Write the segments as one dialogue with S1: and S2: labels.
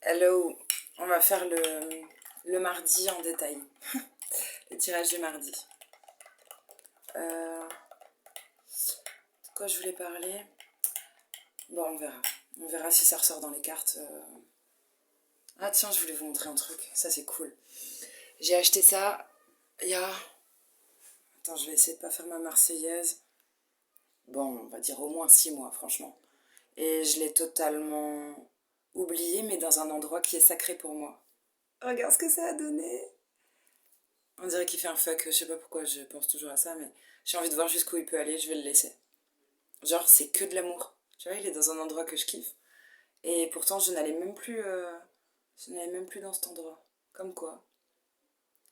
S1: Hello, on va faire le mardi en détail. Le tirage du mardi. De quoi je voulais parler? Bon, on verra. On verra si ça ressort dans les cartes. Ah tiens, je voulais vous montrer un truc. Ça, c'est cool. J'ai acheté ça il y a... Attends, je vais essayer de pas faire ma marseillaise. Bon, on va dire au moins 6 mois, franchement. Et je l'ai totalement oublié, mais dans un endroit qui est sacré pour moi. Regarde ce que ça a donné. On dirait qu'il fait un fuck, je sais pas pourquoi je pense toujours à ça, mais j'ai envie de voir jusqu'où il peut aller, je vais le laisser. Genre, c'est que de l'amour. Tu vois, il est dans un endroit que je kiffe. Et pourtant, je n'allais même plus dans cet endroit. Comme quoi.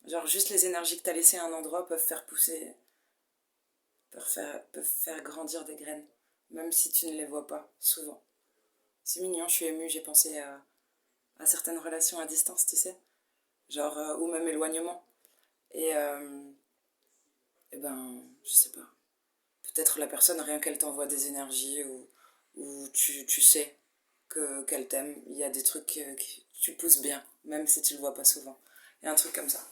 S1: Genre, juste les énergies que t'as laissées à un endroit peuvent faire pousser, peuvent faire grandir des graines. Même si tu ne les vois pas, souvent. C'est mignon, je suis émue, j'ai pensé à certaines relations à distance, tu sais. Genre, ou même éloignement. Et ben, je sais pas. Peut-être la personne, rien qu'elle t'envoie des énergies ou tu sais qu'elle t'aime. Il y a des trucs que tu pousses bien, même si tu le vois pas souvent. Il y a un truc comme ça.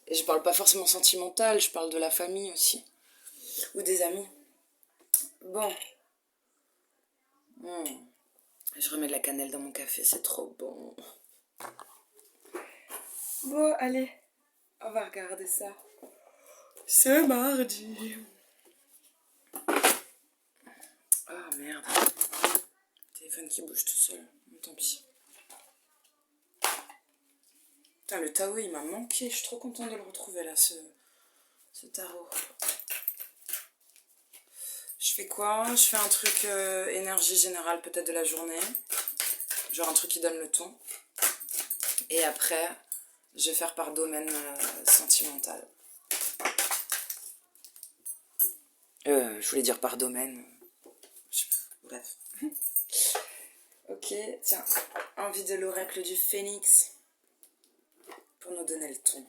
S1: Et je parle pas forcément sentimental, je parle de la famille aussi. Ou des amis. Bon. Je remets de la cannelle dans mon café, c'est trop bon. Bon, allez. On va regarder ça. C'est mardi. Ah merde. Téléphone qui bouge tout seul. Tant pis. Putain, le Tao il m'a manqué. Je suis trop contente de le retrouver là, ce tarot. Je fais quoi? Je fais un truc énergie générale peut-être de la journée. Genre un truc qui donne le ton. Et après, je vais faire par domaine sentimental. Je voulais dire par domaine. Bref. Ok, tiens. Envie de l'oracle du phénix. Pour nous donner le ton.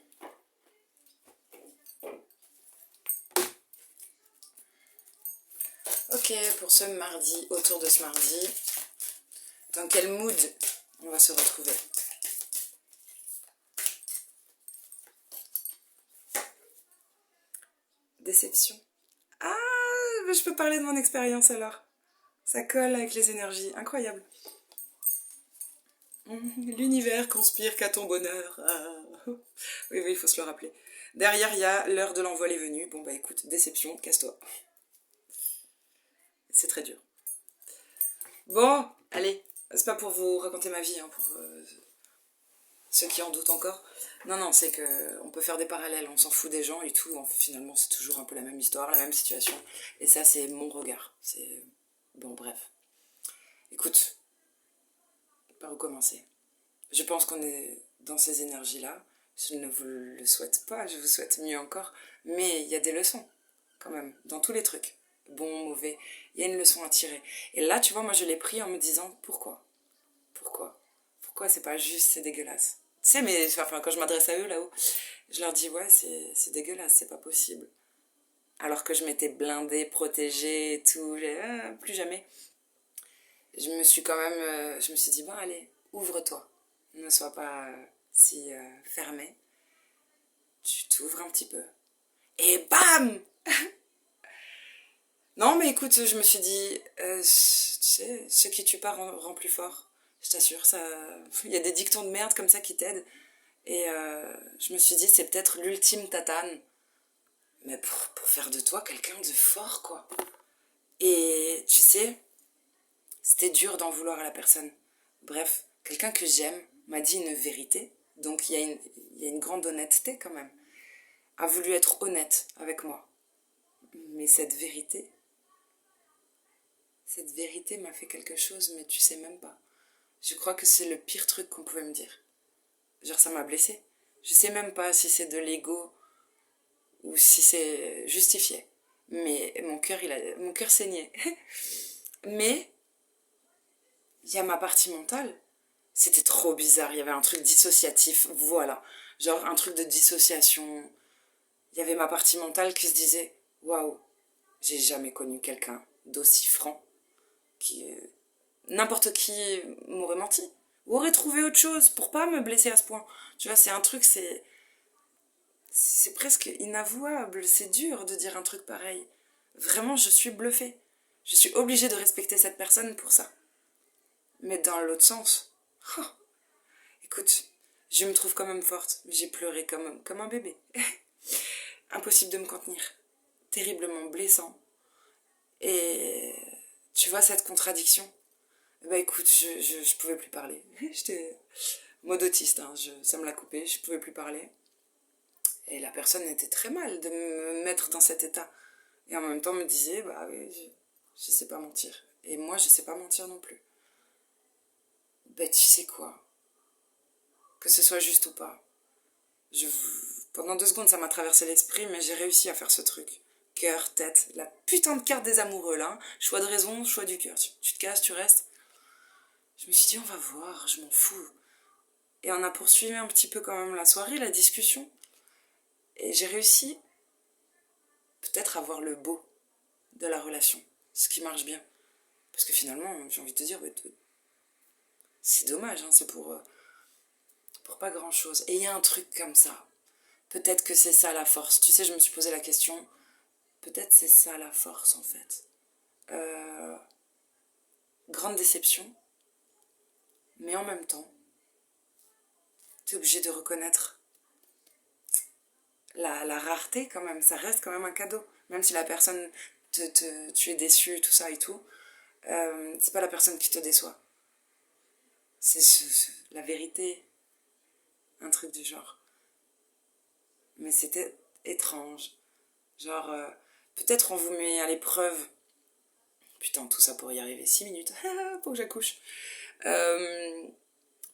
S1: Ok, pour ce mardi, autour de ce mardi, dans quel mood on va se retrouver? Déception. Ah, mais je peux parler de mon expérience alors. Ça colle avec les énergies, incroyable. L'univers conspire qu'à ton bonheur. Ah. Oui, oui, il faut se le rappeler. Derrière, il y a l'heure de l'envol est venue. Bon, bah écoute, déception, casse-toi. C'est très dur. Bon, allez, c'est pas pour vous raconter ma vie, hein, pour ceux qui en doutent encore. Non, non, c'est que on peut faire des parallèles, on s'en fout des gens et tout. Finalement, c'est toujours un peu la même histoire, la même situation. Et ça, c'est mon regard. C'est bon, bref. Écoute, par où commencer? Je pense qu'on est dans ces énergies-là. Je ne vous le souhaite pas, je vous souhaite mieux encore. Mais il y a des leçons, quand même, dans tous les trucs. Bon, mauvais, il y a une leçon à tirer. Et là, tu vois, moi, je l'ai pris en me disant, pourquoi? Pourquoi c'est pas juste, c'est dégueulasse? Tu sais, mais enfin, quand je m'adresse à eux là-haut, je leur dis, ouais, c'est dégueulasse, c'est pas possible. Alors que je m'étais blindée, protégée et tout, plus jamais. Je me suis dit, bon, allez, ouvre-toi. Ne sois pas si fermé. Tu t'ouvres un petit peu. Et bam! Non, mais écoute, je me suis dit, tu sais, ce qui tue pas rend plus fort. Je t'assure, ça. Il y a des dictons de merde comme ça qui t'aident. Et je me suis dit, c'est peut-être l'ultime tatane. Mais pour faire de toi quelqu'un de fort, quoi. Et tu sais, c'était dur d'en vouloir à la personne. Bref, quelqu'un que j'aime m'a dit une vérité. Donc il y a une grande honnêteté quand même. A voulu être honnête avec moi. Mais cette vérité m'a fait quelque chose, mais tu sais même pas. Je crois que c'est le pire truc qu'on pouvait me dire. Genre ça m'a blessée. Je sais même pas si c'est de l'ego ou si c'est justifié. Mais mon cœur saignait. Mais il y a ma partie mentale. C'était trop bizarre. Il y avait un truc dissociatif. Voilà. Genre un truc de dissociation. Il y avait ma partie mentale qui se disait waouh, j'ai jamais connu quelqu'un d'aussi franc. N'importe qui m'aurait menti. Ou aurait trouvé autre chose pour pas me blesser à ce point. Tu vois, c'est un truc, c'est presque inavouable, c'est dur de dire un truc pareil. Vraiment, je suis bluffée. Je suis obligée de respecter cette personne pour ça. Mais dans l'autre sens, oh, écoute, je me trouve quand même forte. J'ai pleuré comme un bébé. Impossible de me contenir. Terriblement blessant. Et tu vois cette contradiction? Bah écoute, je pouvais plus parler. J'étais mode autiste, hein, ça me l'a coupé, je pouvais plus parler. Et la personne était très mal de me mettre dans cet état. Et en même temps me disait, bah oui, je sais pas mentir. Et moi, je sais pas mentir non plus. Bah tu sais quoi? Que ce soit juste ou pas. Je, pendant 2 secondes, ça m'a traversé l'esprit, mais j'ai réussi à faire ce truc. Cœur, tête, la putain de carte des amoureux là. Choix de raison, choix du cœur. Tu te casses, tu restes. Je me suis dit, on va voir, je m'en fous. Et on a poursuivi un petit peu quand même la soirée, la discussion. Et j'ai réussi peut-être à voir le beau de la relation. Ce qui marche bien. Parce que finalement, j'ai envie de te dire, c'est dommage, hein, c'est pour pas grand chose. Et il y a un truc comme ça. Peut-être que c'est ça la force. Tu sais, je me suis posé la question. Peut-être c'est ça la force en fait. Grande déception. Mais en même temps, t'es obligé de reconnaître la rareté quand même. Ça reste quand même un cadeau. Même si la personne, tu es déçu, tout ça et tout. C'est pas la personne qui te déçoit. C'est la vérité. Un truc du genre. Mais c'était étrange. Genre, peut-être on vous met à l'épreuve. Putain, tout ça pour y arriver. 6 minutes. Pour que j'accouche.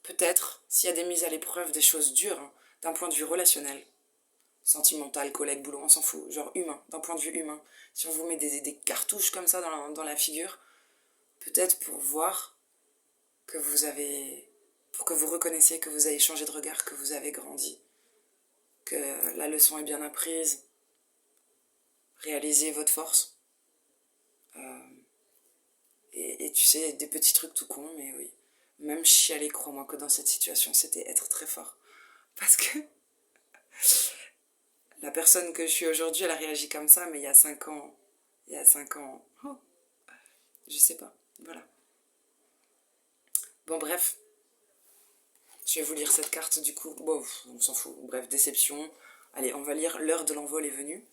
S1: Peut-être, s'il y a des mises à l'épreuve, des choses dures, hein, d'un point de vue relationnel, sentimental, collègue, boulot, on s'en fout, genre humain, d'un point de vue humain. Si on vous met des cartouches comme ça dans la figure, peut-être pour voir que vous avez... pour que vous reconnaissiez que vous avez changé de regard, que vous avez grandi, que la leçon est bien apprise, réalisez votre force. Et tu sais, des petits trucs tout cons, mais oui. Même chialer, crois-moi que dans cette situation, c'était être très fort. Parce que la personne que je suis aujourd'hui, elle a réagi comme ça, mais il y a 5 ans, oh, je sais pas, voilà. Bon, bref, je vais vous lire cette carte du coup. Bon, on s'en fout, bref, déception. Allez, on va lire l'heure de l'envol est venue.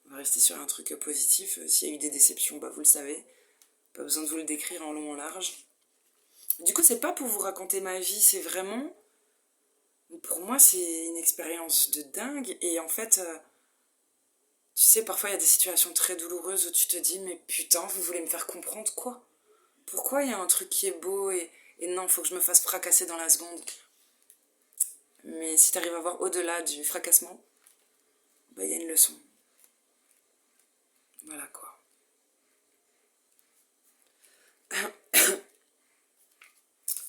S1: On va rester sur un truc positif. S'il y a eu des déceptions, bah vous le savez. Pas besoin de vous le décrire en long, en large. Du coup, c'est pas pour vous raconter ma vie, c'est vraiment... Pour moi, c'est une expérience de dingue. Et en fait, tu sais, parfois, il y a des situations très douloureuses où tu te dis, mais putain, vous voulez me faire comprendre quoi? Pourquoi il y a un truc qui est beau et non, faut que je me fasse fracasser dans la seconde. Mais si t'arrives à voir au-delà du fracassement, bah il y a une leçon. Voilà quoi.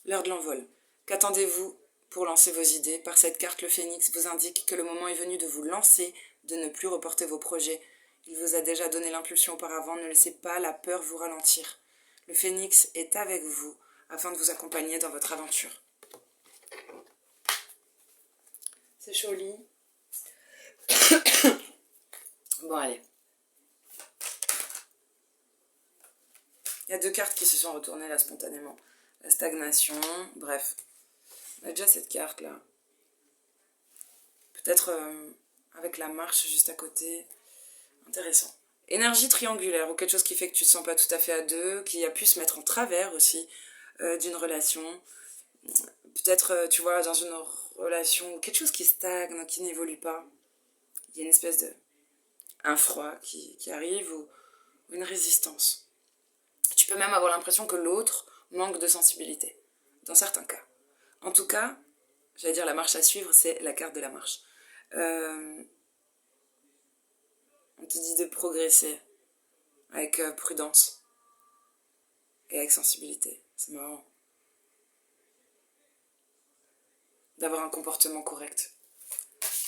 S1: L'heure de l'envol. Qu'attendez-vous pour lancer vos idées? Par cette carte, le phénix vous indique que le moment est venu de vous lancer, de ne plus reporter vos projets. Il vous a déjà donné l'impulsion auparavant, ne laissez pas la peur vous ralentir. Le phénix est avec vous afin de vous accompagner dans votre aventure. C'est joli. Bon, allez. Il y a 2 cartes qui se sont retournées là spontanément. La stagnation, bref. On a déjà cette carte là. Peut-être avec la marche juste à côté. Intéressant. Énergie triangulaire ou quelque chose qui fait que tu te sens pas tout à fait à deux, qui a pu se mettre en travers aussi d'une relation. Peut-être, tu vois, dans une relation, quelque chose qui stagne, qui n'évolue pas. Il y a une espèce de... un froid qui arrive ou une résistance. Tu peux même avoir l'impression que l'autre manque de sensibilité, dans certains cas. En tout cas, j'allais dire la marche à suivre, c'est la carte de la marche. On te dit de progresser avec prudence et avec sensibilité. C'est marrant. D'avoir un comportement correct.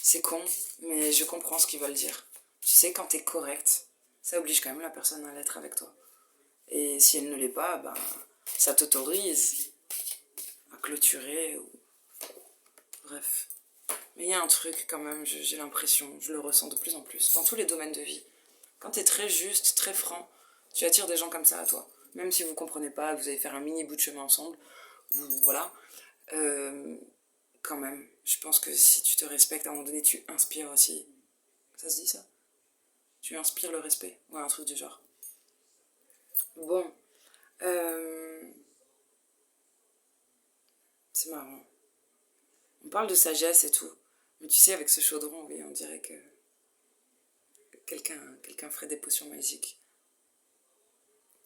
S1: C'est con, mais je comprends ce qu'ils veulent dire. Tu sais, quand t'es correct, ça oblige quand même la personne à l'être avec toi. Et si elle ne l'est pas, ben, ça t'autorise clôturé, ou... Bref. Mais il y a un truc quand même, j'ai l'impression, je le ressens de plus en plus, dans tous les domaines de vie. Quand t'es très juste, très franc, tu attires des gens comme ça à toi. Même si vous comprenez pas, vous allez faire un mini bout de chemin ensemble, voilà. Quand même, je pense que si tu te respectes, à un moment donné, tu inspires aussi. Ça se dit ça? Tu inspires le respect, ou un truc du genre. Bon, c'est marrant. On parle de sagesse et tout, mais tu sais, avec ce chaudron, oui, on dirait que quelqu'un ferait des potions magiques.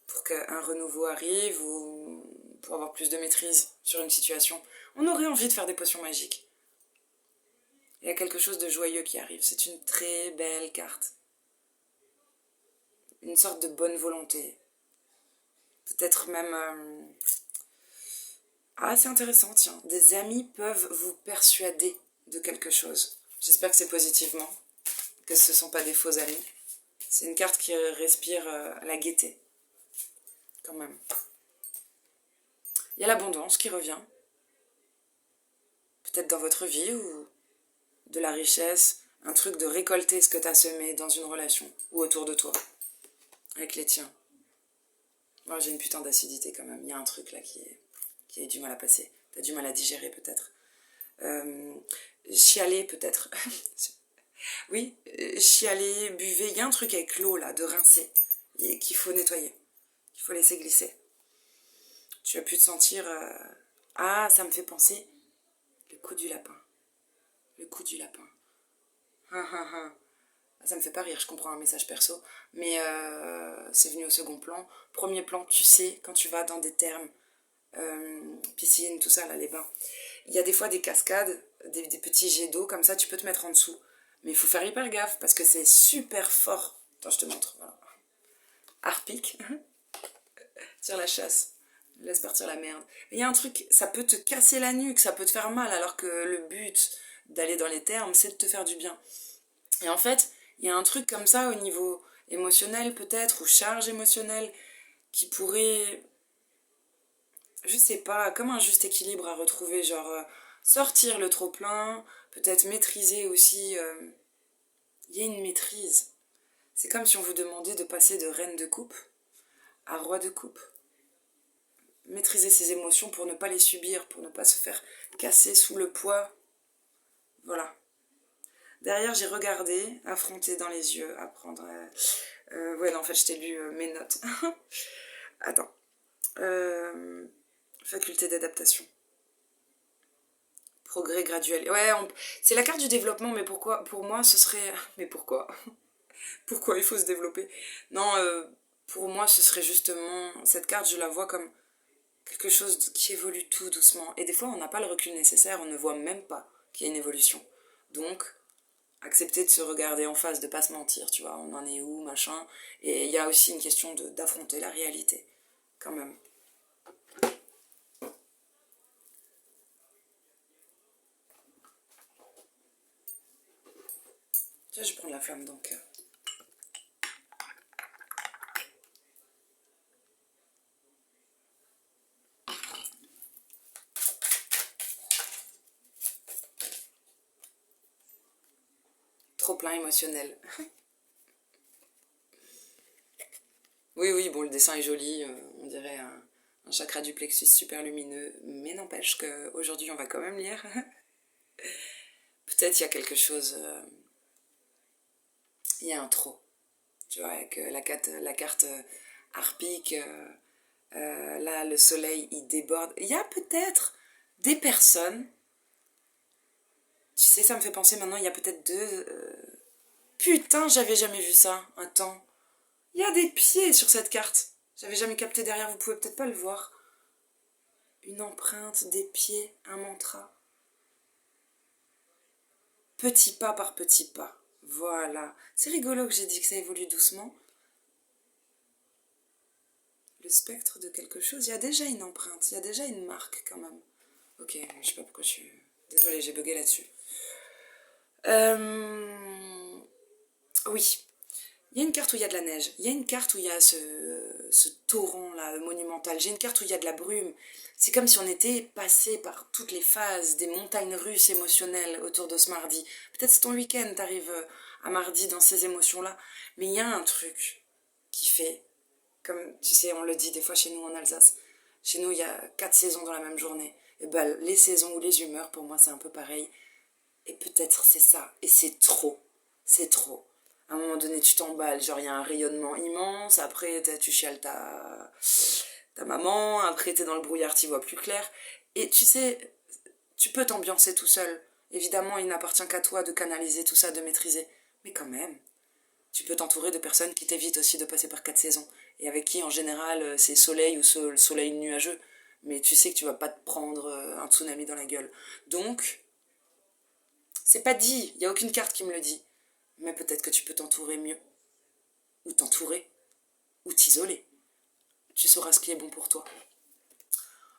S1: Pour qu'un renouveau arrive ou pour avoir plus de maîtrise sur une situation. On aurait envie de faire des potions magiques. Il y a quelque chose de joyeux qui arrive. C'est une très belle carte. Une sorte de bonne volonté. Peut-être même... Ah, c'est intéressant, tiens. Des amis peuvent vous persuader de quelque chose. J'espère que c'est positivement, que ce ne sont pas des faux amis. C'est une carte qui respire la gaieté. Quand même. Il y a l'abondance qui revient. Peut-être dans votre vie ou de la richesse, un truc de récolter ce que tu as semé dans une relation ou autour de toi, avec les tiens. Moi, j'ai une putain d'acidité quand même. Il y a un truc là qui a du mal à passer. T'as du mal à digérer peut-être. Chialer peut-être. Oui, chialer, buvez. Il y a un truc avec l'eau là, de rincer, et qu'il faut nettoyer, qu'il faut laisser glisser. Tu as pu te sentir... Ah, ça me fait penser, le coup du lapin. Le coup du lapin. Ça me fait pas rire, je comprends un message perso, mais c'est venu au second plan. Premier plan, tu sais, quand tu vas dans des thermes, piscine, tout ça, là, les bains, il y a des fois des cascades, des petits jets d'eau, comme ça, tu peux te mettre en dessous. Mais il faut faire hyper gaffe, parce que c'est super fort. Attends, je te montre, voilà. Harpique, tire la chasse, laisse partir la merde. Mais il y a un truc, ça peut te casser la nuque, ça peut te faire mal, alors que le but d'aller dans les thermes, c'est de te faire du bien. Et en fait, il y a un truc comme ça au niveau émotionnel peut-être, ou charge émotionnelle, qui pourrait, je sais pas, comme un juste équilibre à retrouver, genre sortir le trop plein, peut-être maîtriser aussi, il y a une maîtrise. C'est comme si on vous demandait de passer de reine de coupe à roi de coupe. Maîtriser ses émotions pour ne pas les subir, pour ne pas se faire casser sous le poids. Voilà. Derrière, j'ai regardé, affronter dans les yeux, apprendre. Ouais, non, en fait, je t'ai lu mes notes. Attends. Faculté d'adaptation. Progrès graduel. Ouais, c'est la carte du développement, mais pourquoi? Pour moi, ce serait... Mais pourquoi? Pourquoi il faut se développer? Non, pour moi, ce serait justement... Cette carte, je la vois comme quelque chose qui évolue tout doucement. Et des fois, on n'a pas le recul nécessaire, on ne voit même pas qu'il y a une évolution. Donc, accepter de se regarder en face, de pas se mentir, tu vois, on en est où, machin. Et il y a aussi une question d'affronter la réalité, quand même. Tu vois, je prends de la flamme dans le cœur. Trop plein émotionnel. Oui, oui, bon, le dessin est joli, on dirait un chakra du plexus super lumineux, mais n'empêche qu'aujourd'hui, on va quand même lire. Peut-être il y a quelque chose... il y a un trop. Tu vois, avec la carte harpique, là, le soleil, il déborde. Il y a peut-être des personnes... Tu sais, ça me fait penser maintenant, il y a peut-être deux... Putain, j'avais jamais vu ça, un temps. Il y a des pieds sur cette carte. J'avais jamais capté derrière, vous pouvez peut-être pas le voir. Une empreinte, des pieds, un mantra. Petit pas par petit pas. Voilà. C'est rigolo que j'ai dit que ça évolue doucement. Le spectre de quelque chose. Il y a déjà une empreinte, il y a déjà une marque quand même. Ok, je sais pas pourquoi je suis... Désolée, j'ai bugué là-dessus. Oui. Il y a une carte où il y a de la neige. Il y a une carte où il y a ce torrent-là monumental. J'ai une carte où il y a de la brume. C'est comme si on était passé par toutes les phases des montagnes russes émotionnelles autour de ce mardi. Peut-être c'est ton week-end, t'arrives à mardi dans ces émotions-là. Mais il y a un truc qui fait, comme tu sais, on le dit des fois chez nous en Alsace. Chez nous, il y a 4 saisons dans la même journée. Et ben, les saisons ou les humeurs, pour moi, c'est un peu pareil. Et peut-être c'est ça. Et c'est trop. C'est trop. À un moment donné, tu t'emballes. Genre, il y a un rayonnement immense. Après, tu chiales ta maman. Après, t'es dans le brouillard, t'y vois plus clair. Et tu sais, tu peux t'ambiancer tout seul. Évidemment, il n'appartient qu'à toi de canaliser tout ça, de maîtriser. Mais quand même, tu peux t'entourer de personnes qui t'évitent aussi de passer par 4 saisons. Et avec qui, en général, c'est soleil ou soleil nuageux. Mais tu sais que tu vas pas te prendre un tsunami dans la gueule. Donc, c'est pas dit, il n'y a aucune carte qui me le dit. Mais peut-être que tu peux t'entourer mieux. Ou t'entourer. Ou t'isoler. Tu sauras ce qui est bon pour toi.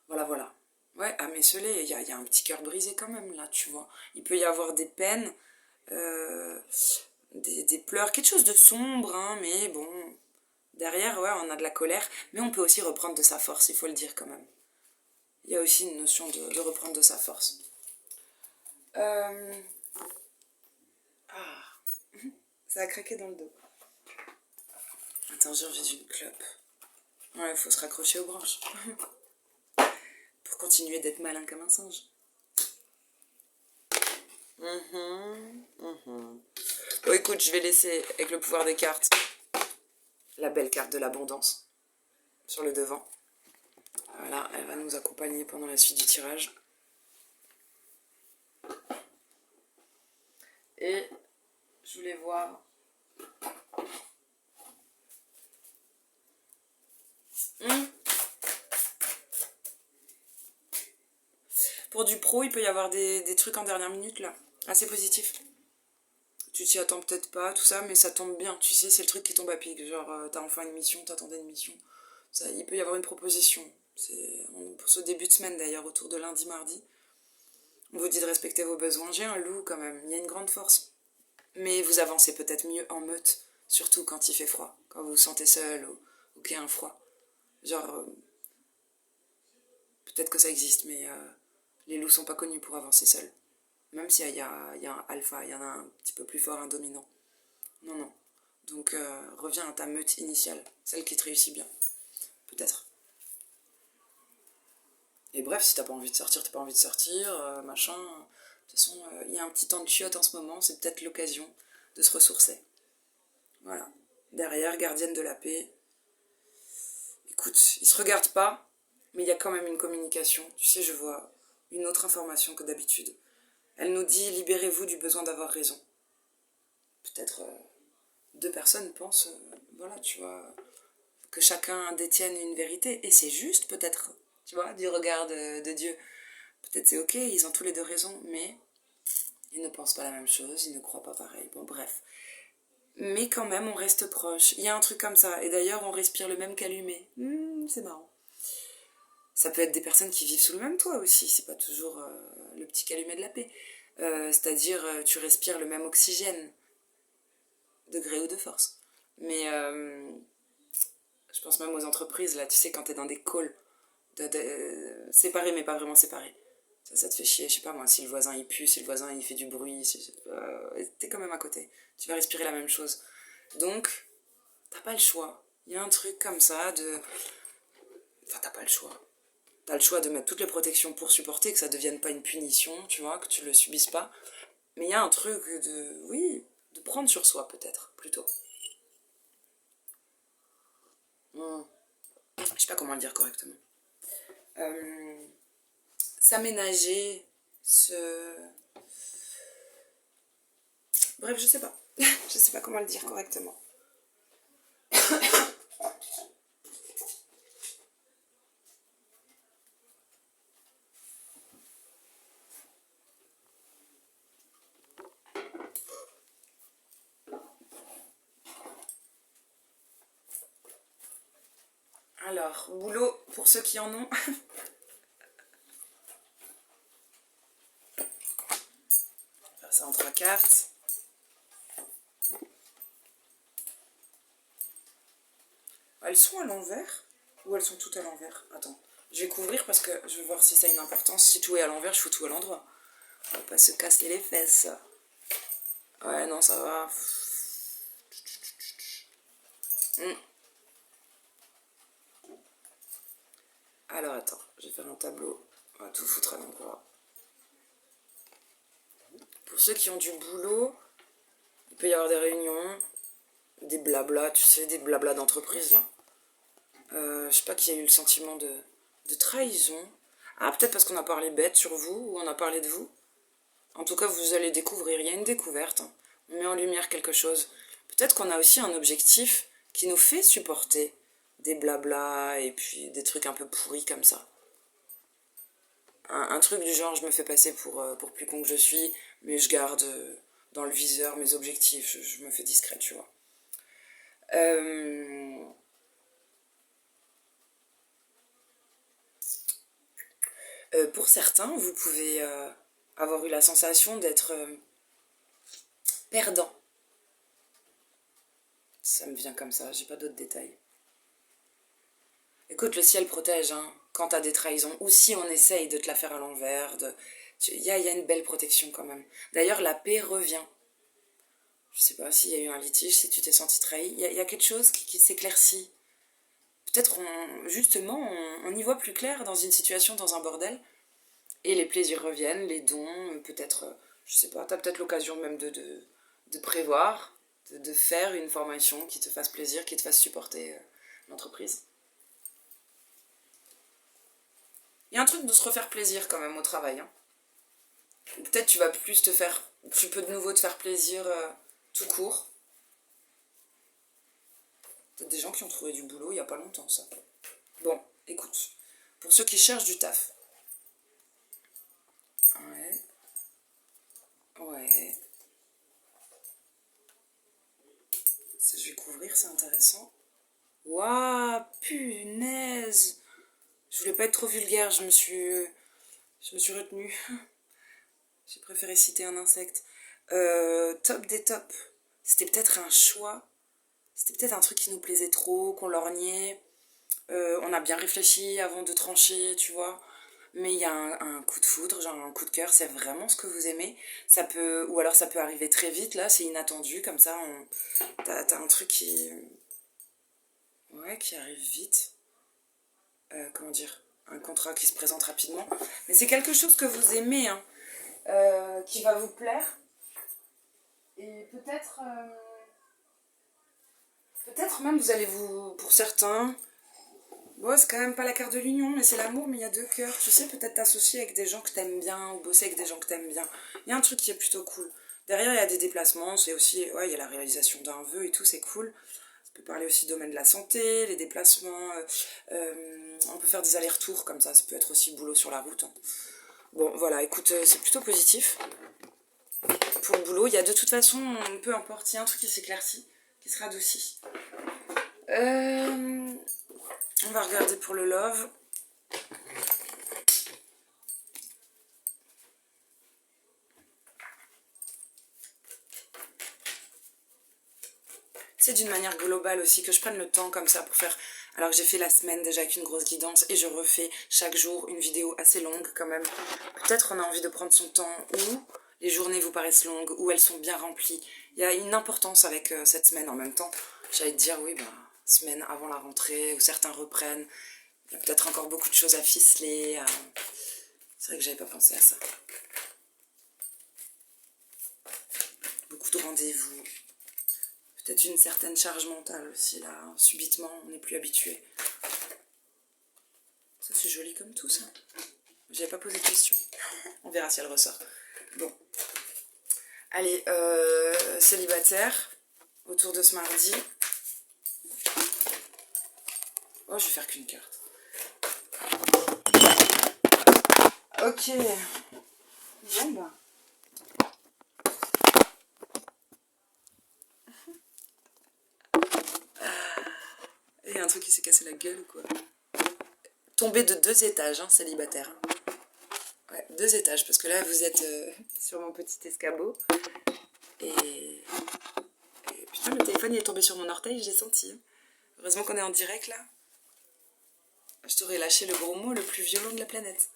S1: Voilà, voilà. Ouais, à Messelet, il y a un petit cœur brisé quand même, là, tu vois. Il peut y avoir des peines, euh, des pleurs, quelque chose de sombre, hein, mais bon. Derrière, ouais, on a de la colère, mais on peut aussi reprendre de sa force, il faut le dire quand même. Il y a aussi une notion de reprendre de sa force. Ah, ça a craqué dans le dos. Attends, j'ai envie d'une clope. Ouais, il faut se raccrocher aux branches. Pour continuer d'être malin comme un singe. Bon, écoute, je vais laisser, avec le pouvoir des cartes, la belle carte de l'abondance sur le devant. Voilà, elle va nous accompagner pendant la suite du tirage. Et je voulais voir... Pour du pro, il peut y avoir des trucs en dernière minute, là. Assez positifs. Tu t'y attends peut-être pas, tout ça, mais ça tombe bien. Tu sais, c'est le truc qui tombe à pic. Genre, t'as enfin une mission, t'attendais une mission. Ça, il peut y avoir une proposition. Pour ce début de semaine, d'ailleurs, autour de lundi, mardi. On vous dit de respecter vos besoins. J'ai un loup, quand même. Il y a une grande force. Mais vous avancez peut-être mieux en meute. Surtout quand il fait froid. Quand vous vous sentez seul ou qu'il y a un froid. Genre, peut-être que ça existe, mais les loups sont pas connus pour avancer seuls. Même s'il y a un alpha, il y en a un petit peu plus fort, un dominant. Non, non. Donc reviens à ta meute initiale, celle qui te réussit bien. Peut-être. Et bref, si t'as pas envie de sortir, t'as pas envie de sortir, machin. De toute façon, il y a un petit temps de chiotte en ce moment, c'est peut-être l'occasion de se ressourcer. Voilà. Derrière, gardienne de la paix. Écoute, ils se regardent pas, mais il y a quand même une communication. Tu sais, je vois une autre information que d'habitude. Elle nous dit libérez-vous du besoin d'avoir raison. Peut-être deux personnes pensent, voilà, tu vois, que chacun détienne une vérité. Et c'est juste, peut-être, tu vois, du regard de Dieu. Peut-être c'est ok, ils ont tous les deux raison, mais ils ne pensent pas la même chose, ils ne croient pas pareil. Bon, bref. Mais quand même, on reste proche. Il y a un truc comme ça. Et d'ailleurs, on respire le même calumet. C'est marrant. Ça peut être des personnes qui vivent sous le même toit aussi. C'est pas toujours le petit calumet de la paix. C'est-à-dire, tu respires le même oxygène, de gré ou de force. Mais je pense même aux entreprises, là, tu sais, quand t'es dans des calls, séparés mais pas vraiment séparés. Ça te fait chier, je sais pas moi, si le voisin il pue, si le voisin il fait du bruit, t'es quand même à côté. Tu vas respirer la même chose. Donc, t'as pas le choix. Il y a un truc comme ça de... Enfin, t'as pas le choix. T'as le choix de mettre toutes les protections pour supporter, que ça devienne pas une punition, tu vois, que tu le subisses pas. Mais il y a un truc de... Oui, de prendre sur soi peut-être, plutôt. Je sais pas comment le dire correctement. S'aménager, Bref, je sais pas. Je sais pas comment le dire correctement. Alors, boulot pour ceux qui en ont. Faire ça en 3 cartes. Elles sont à l'envers? Ou elles sont toutes à l'envers? Attends, je vais couvrir parce que je veux voir si ça a une importance. Si tout est à l'envers, je fous tout à l'endroit. On va pas se casser les fesses. Ouais, non, ça va. Alors attends, je vais faire un tableau. On va tout foutre à l'endroit. Pour ceux qui ont du boulot, il peut y avoir des réunions, des blablas, tu sais, des blablas d'entreprise là. Je sais pas qui a eu le sentiment de trahison. Ah, peut-être parce qu'on a parlé bête sur vous, ou on a parlé de vous. En tout cas, vous allez découvrir, il y a une découverte. Hein. On met en lumière quelque chose. Peut-être qu'on a aussi un objectif qui nous fait supporter des blablas et puis des trucs un peu pourris comme ça. Un truc du genre, je me fais passer pour plus con que je suis, mais je garde dans le viseur mes objectifs, je me fais discret, tu vois. Pour certains, vous pouvez avoir eu la sensation d'être perdant. Ça me vient comme ça, j'ai pas d'autres détails. Écoute, le ciel protège, hein, quand t'as des trahisons, ou si on essaye de te la faire à l'envers, il y a une belle protection quand même. D'ailleurs, la paix revient. Je sais pas s'il y a eu un litige, si tu t'es senti trahi, il y a quelque chose qui s'éclaircit. Peut-être, justement, on y voit plus clair dans une situation, dans un bordel, et les plaisirs reviennent, les dons, peut-être, je sais pas, t'as peut-être l'occasion même de prévoir, de faire une formation qui te fasse plaisir, qui te fasse supporter l'entreprise. Il y a un truc de se refaire plaisir quand même au travail. Hein. Peut-être tu vas plus te faire, tu peux de nouveau te faire plaisir tout court. Peut-être des gens qui ont trouvé du boulot il n'y a pas longtemps, ça. Bon, écoute, pour ceux qui cherchent du taf. Ouais. Ouais. Ça, je vais couvrir, c'est intéressant. Waouh, punaise. Je voulais pas être trop vulgaire, je me suis retenue. J'ai préféré citer un insecte. Top des tops. C'était peut-être un choix. C'était peut-être un truc qui nous plaisait trop, qu'on lorgnait. On a bien réfléchi avant de trancher, tu vois. Mais il y a un coup de foudre, genre un coup de cœur, c'est vraiment ce que vous aimez. Ça peut, ou alors ça peut arriver très vite, là, c'est inattendu, comme ça, t'as un truc qui arrive vite. Comment dire, un contrat qui se présente rapidement. Mais c'est quelque chose que vous aimez, hein, qui va vous plaire. Et peut-être même vous allez pour certains, bon, c'est quand même pas la carte de l'union, mais c'est l'amour, mais il y a deux cœurs. Tu sais, peut-être t'associer avec des gens que t'aimes bien, ou bosser avec des gens que t'aimes bien. Il y a un truc qui est plutôt cool. Derrière, il y a des déplacements, c'est aussi, ouais, il y a la réalisation d'un vœu et tout, c'est cool. Ça peut parler aussi du domaine de la santé, les déplacements. On peut faire des allers-retours comme ça peut être aussi boulot sur la route. Hein. Bon, voilà, écoute, c'est plutôt positif. Pour le boulot, il y a de toute façon, peu importe, il y a un truc qui s'éclaircit, qui se radoucit. On va regarder pour le love. C'est d'une manière globale aussi que je prenne le temps comme ça pour faire... Alors que j'ai fait la semaine déjà avec une grosse guidance et je refais chaque jour une vidéo assez longue quand même. Peut-être on a envie de prendre son temps ou les journées vous paraissent longues ou elles sont bien remplies. Il y a une importance avec cette semaine en même temps. J'allais te dire oui, semaine avant la rentrée où certains reprennent. Il y a peut-être encore beaucoup de choses à ficeler. C'est vrai que j'avais pas pensé à ça. Beaucoup de rendez-vous. Peut-être une certaine charge mentale aussi, là. Subitement, on n'est plus habitué. Ça, c'est joli comme tout, ça. J'avais pas posé de question. On verra si elle ressort. Bon. Allez, célibataire, autour de ce mardi. Oh, je vais faire qu'une carte. Ok. Bon, bah. Il y a un truc qui s'est cassé la gueule ou quoi? Tombé de 2 étages, hein, célibataire. Ouais, 2 étages, parce que là, vous êtes sur mon petit escabeau. Et putain, le téléphone il est tombé sur mon orteil, j'ai senti. Hein. Heureusement qu'on est en direct là. Je t'aurais lâché le gros mot le plus violent de la planète.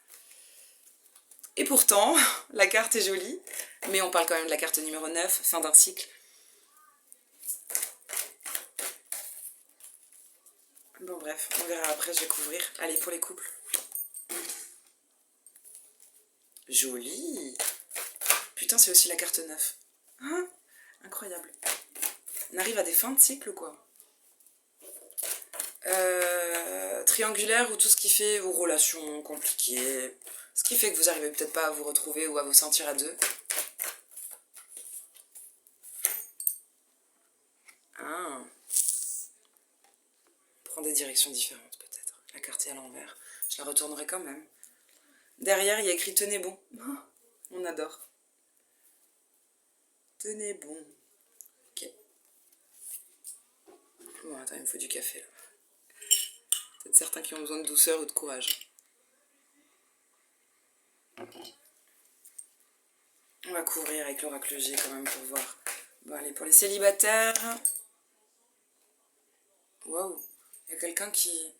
S1: Et pourtant, la carte est jolie, mais on parle quand même de la carte numéro 9, fin d'un cycle. Bon bref, on verra après, je vais couvrir. Allez, pour les couples. Joli. Putain, c'est aussi la carte 9. Ah, incroyable. On arrive à des fins de cycle ou quoi? Triangulaire ou tout ce qui fait vos relations compliquées, ce qui fait que vous arrivez peut-être pas à vous retrouver ou à vous sentir à deux. Ah. Prend des directions différentes peut-être. La carte est à l'envers. Je la retournerai quand même. Derrière, il y a écrit tenez bon. Oh, on adore. Tenez bon. Ok. Bon, attends, il me faut du café là. Peut-être certains qui ont besoin de douceur ou de courage. On va couvrir avec l'oracle G quand même pour voir. Bon, allez, pour les célibataires. Waouh, il y a quelqu'un qui...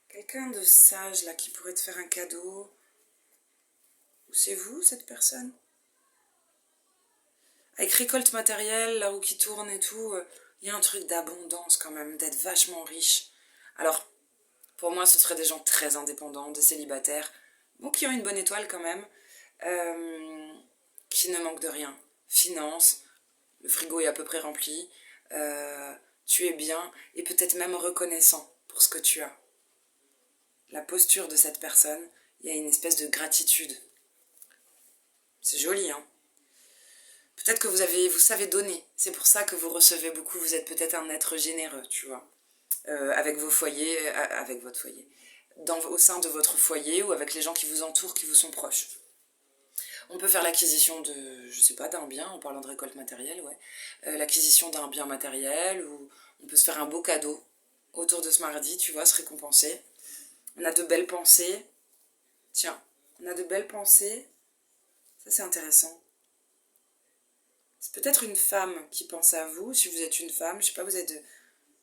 S1: Quelqu'un de sage là qui pourrait te faire un cadeau. Ou c'est vous, cette personne? Avec récolte matérielle, la roue qui tourne et tout, il y a un truc d'abondance quand même, d'être vachement riche. Alors, pour moi, ce seraient des gens très indépendants, des célibataires, bon, qui ont une bonne étoile quand même, qui ne manquent de rien. Finance, le frigo est à peu près rempli, tu es bien, et peut-être même reconnaissant pour ce que tu as. La posture de cette personne, il y a une espèce de gratitude. C'est joli, hein? Peut-être que vous savez donner, c'est pour ça que vous recevez beaucoup, vous êtes peut-être un être généreux, tu vois, avec vos foyers, avec votre foyer, au sein de votre foyer ou avec les gens qui vous entourent, qui vous sont proches. On peut faire l'acquisition de, je sais pas, d'un bien, en parlant de récolte matérielle, ouais, l'acquisition d'un bien matériel, ou on peut se faire un beau cadeau autour de ce mardi, tu vois, se récompenser. On a de belles pensées, tiens, on a de belles pensées, ça c'est intéressant. C'est peut-être une femme qui pense à vous, si vous êtes une femme, je sais pas, vous avez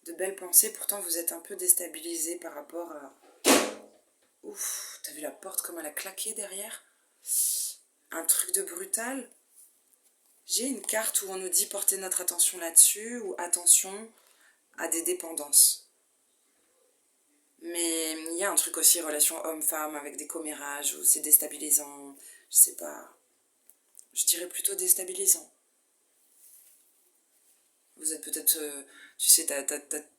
S1: de belles pensées, pourtant vous êtes un peu déstabilisé par rapport à... Ouf, t'as vu la porte comme elle a claqué derrière? Un truc de brutal. J'ai une carte où on nous dit porter notre attention là-dessus, ou attention à des dépendances. Mais il y a un truc aussi, relation homme-femme, avec des commérages, où c'est déstabilisant, je sais pas, je dirais plutôt déstabilisant. Vous êtes peut-être, tu sais,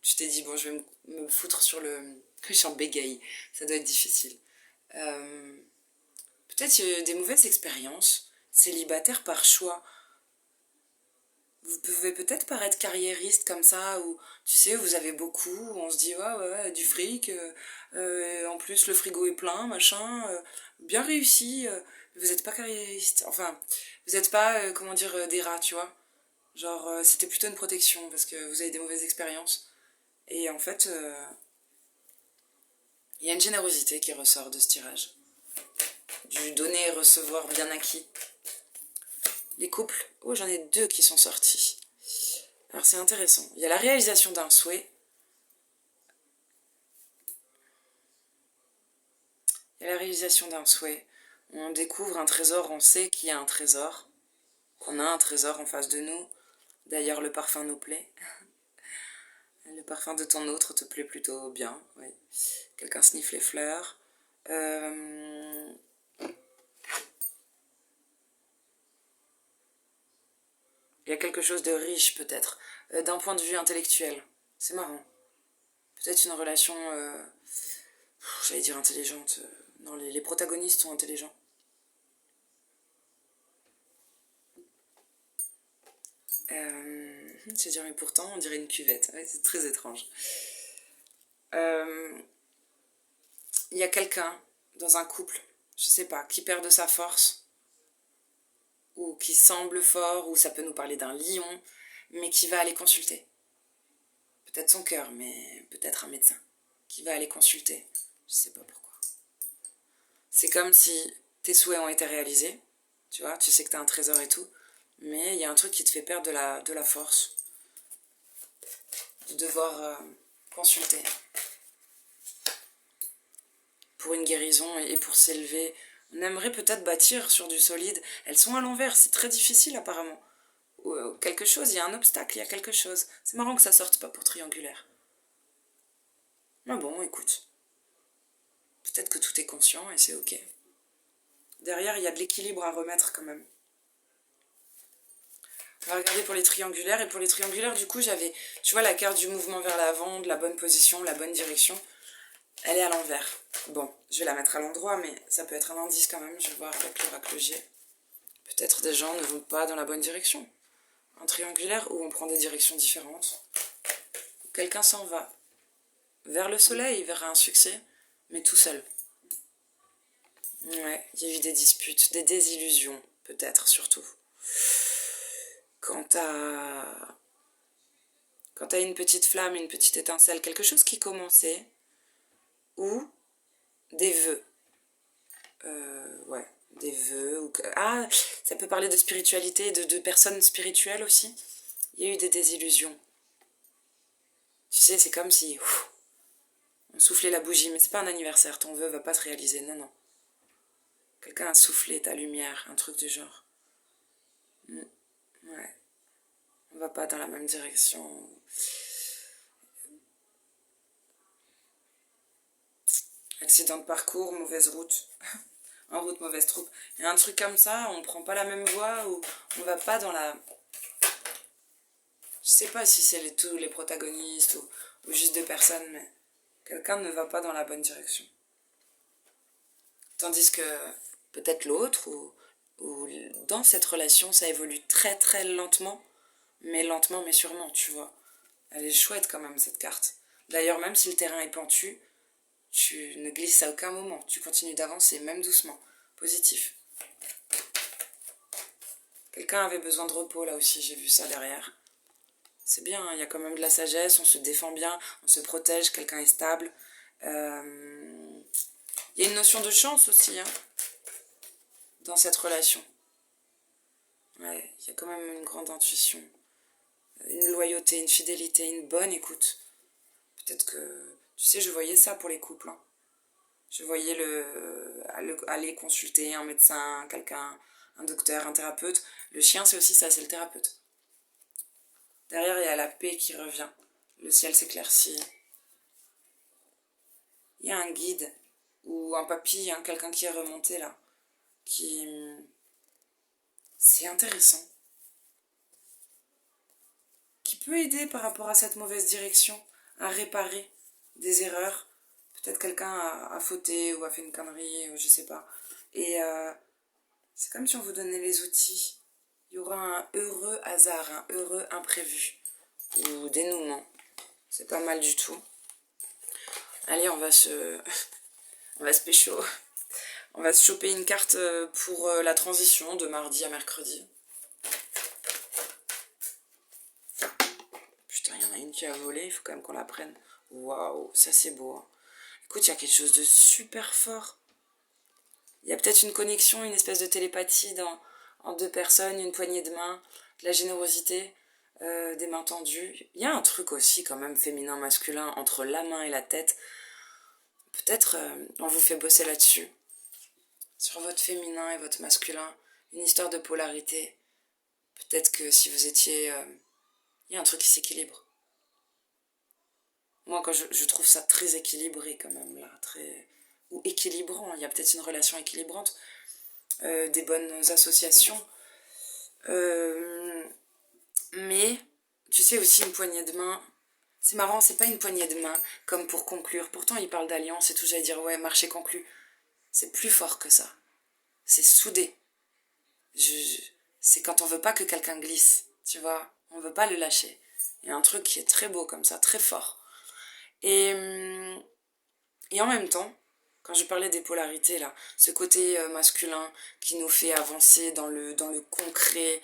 S1: tu t'es dit, bon, je vais me foutre sur le... Je suis en bégaye, ça doit être difficile. Peut-être des mauvaises expériences, célibataire par choix. Vous pouvez peut-être paraître carriériste comme ça, ou tu sais, vous avez beaucoup, on se dit, ouais, du fric, en plus le frigo est plein, machin, bien réussi, vous n'êtes pas carriériste, enfin, vous n'êtes pas, comment dire, des rats, tu vois. Genre, c'était plutôt une protection, parce que vous avez des mauvaises expériences. Et en fait, il y a une générosité qui ressort de ce tirage. Du donner et recevoir bien acquis. Les couples, oh j'en ai 2 qui sont sortis. Alors c'est intéressant. Il y a la réalisation d'un souhait. Il y a la réalisation d'un souhait. On découvre un trésor, on sait qu'il y a un trésor. Qu'on a un trésor en face de nous. D'ailleurs le parfum nous plaît. Le parfum de ton autre te plaît plutôt bien, oui. Quelqu'un sniffe les fleurs. Il y a quelque chose de riche peut-être, d'un point de vue intellectuel. C'est marrant. Peut-être une relation, j'allais dire intelligente. Non, les protagonistes sont intelligents. Je dire, mais pourtant, on dirait une cuvette. Ouais, c'est très étrange. Il y a quelqu'un dans un couple, je sais pas, qui perd de sa force, ou qui semble fort, ou ça peut nous parler d'un lion, mais qui va aller consulter. Peut-être son cœur, mais peut-être un médecin, qui va aller consulter. Je sais pas pourquoi. C'est comme si tes souhaits ont été réalisés, tu vois, tu sais que t'as un trésor et tout, mais il y a un truc qui te fait perdre de la force. De devoir consulter. Pour une guérison et pour s'élever. On aimerait peut-être bâtir sur du solide. Elles sont à l'envers, c'est très difficile apparemment. Ou quelque chose, il y a un obstacle, il y a quelque chose. C'est marrant que ça sorte pas pour triangulaire. Mais bon, écoute. Peut-être que tout est conscient et c'est ok. Derrière, il y a de l'équilibre à remettre quand même. On va regarder pour les triangulaires. Et pour les triangulaires, du coup, j'avais, tu vois, la carte du mouvement vers l'avant, de la bonne position, la bonne direction. Elle est à l'envers. Bon, je vais la mettre à l'endroit, mais ça peut être un indice quand même. Je vais voir avec l'oracle G. Peut-être des gens ne vont pas dans la bonne direction. Un triangulaire où on prend des directions différentes. Quelqu'un s'en va vers le soleil, vers un succès, mais tout seul. Ouais, il y a eu des disputes, des désillusions, peut-être surtout. Quant à une petite flamme, une petite étincelle, quelque chose qui commençait, ou des vœux. Ouais, des vœux. Ça peut parler de spiritualité, de personnes spirituelles aussi. Il y a eu des désillusions. Tu sais, c'est comme si on soufflait la bougie, mais c'est pas un anniversaire, ton vœu va pas se réaliser, non, non. Quelqu'un a soufflé ta lumière, un truc du genre. Ouais. On va pas dans la même direction. Accident de parcours, mauvaise route. En route, mauvaise troupe. Il y a un truc comme ça, on prend pas la même voie ou on va pas dans la... Je sais pas si c'est tous les protagonistes ou juste deux personnes, mais quelqu'un ne va pas dans la bonne direction. Tandis que peut-être l'autre ou dans cette relation, ça évolue très très lentement mais sûrement, tu vois. Elle est chouette quand même, cette carte. D'ailleurs, même si le terrain est pentu, tu ne glisses à aucun moment. Tu continues d'avancer, même doucement. Positif. Quelqu'un avait besoin de repos, là aussi, j'ai vu ça derrière. C'est bien, hein, il y a quand même de la sagesse, on se défend bien, on se protège, quelqu'un est stable. Il y a une notion de chance aussi, hein, dans cette relation. Ouais, il y a quand même une grande intuition. Une loyauté, une fidélité, une bonne écoute. Peut-être que, tu sais, je voyais ça pour les couples. Hein. Je voyais aller consulter un médecin, quelqu'un, un docteur, un thérapeute. Le chien, c'est aussi ça, c'est le thérapeute. Derrière, il y a la paix qui revient. Le ciel s'éclaircit. Il y a un guide ou un papy, hein, quelqu'un qui est remonté là. C'est intéressant. Qui peut aider par rapport à cette mauvaise direction, à réparer des erreurs. Peut-être quelqu'un a fauté ou a fait une connerie, ou je sais pas. Et c'est comme si on vous donnait les outils. Il y aura un heureux hasard, un heureux imprévu. Ou dénouement. C'est pas mal du tout. Allez, on va se pécho. On va se choper une carte pour la transition de mardi à mercredi. Putain, il y en a une qui a volé, il faut quand même qu'on la prenne. Waouh, ça c'est beau. Hein. Écoute, il y a quelque chose de super fort. Il y a peut-être une connexion, une espèce de télépathie en deux personnes, une poignée de main, de la générosité, des mains tendues. Il y a un truc aussi quand même féminin-masculin entre la main et la tête. Peut-être on vous fait bosser là-dessus. Sur votre féminin et votre masculin. Une histoire de polarité. Peut-être que si vous étiez... il y a un truc qui s'équilibre. Moi, quand je trouve ça très équilibré quand même, là. Très... Ou équilibrant. Il y a peut-être une relation équilibrante. Des bonnes associations. Mais, tu sais aussi une poignée de main. C'est marrant, c'est pas une poignée de main comme pour conclure. Pourtant, il parle d'alliance et tout. J'allais dire, ouais, marché conclu. C'est plus fort que ça. C'est soudé. C'est quand on veut pas que quelqu'un glisse, tu vois. On veut pas le lâcher. Il y a un truc qui est très beau comme ça, très fort. Et en même temps, quand je parlais des polarités là, ce côté masculin qui nous fait avancer dans le concret,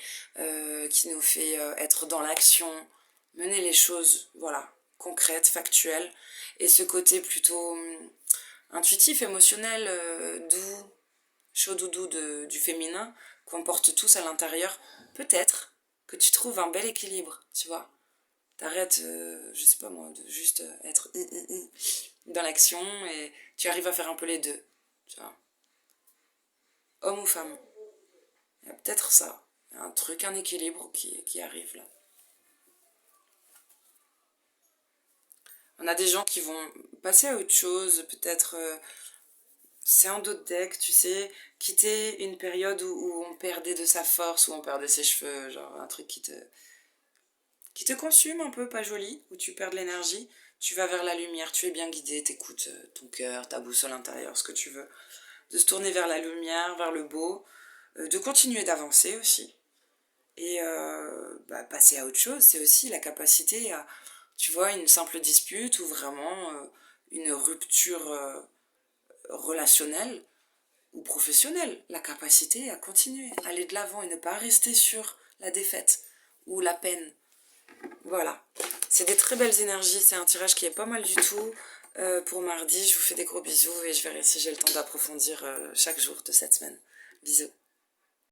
S1: qui nous fait être dans l'action, mener les choses, voilà, concrètes, factuelles, et ce côté plutôt intuitif, émotionnel, doux, chaud doudou du féminin, qu'on porte tous à l'intérieur, peut-être que tu trouves un bel équilibre, tu vois. T'arrêtes, je sais pas moi, de juste être dans l'action et tu arrives à faire un peu les deux. Tu vois. Homme ou femme. Il y a peut-être ça. Il y a un truc, un équilibre qui arrive là. On a des gens qui vont passer à autre chose, peut-être c'est un d'autres deck, tu sais, quitter une période où on perdait de sa force, où on perdait ses cheveux, genre un truc qui te consume un peu, pas joli, où tu perds de l'énergie, tu vas vers la lumière, tu es bien guidé, t'écoutes ton cœur, ta boussole intérieure, ce que tu veux. De se tourner vers la lumière, vers le beau, de continuer d'avancer aussi. Et passer à autre chose, c'est aussi la capacité à, tu vois, une simple dispute ou vraiment une rupture relationnelle ou professionnelle. La capacité à continuer, aller de l'avant et ne pas rester sur la défaite ou la peine. Voilà. C'est des très belles énergies, c'est un tirage qui est pas mal du tout. Pour mardi, je vous fais des gros bisous et je verrai si j'ai le temps d'approfondir chaque jour de cette semaine. Bisous.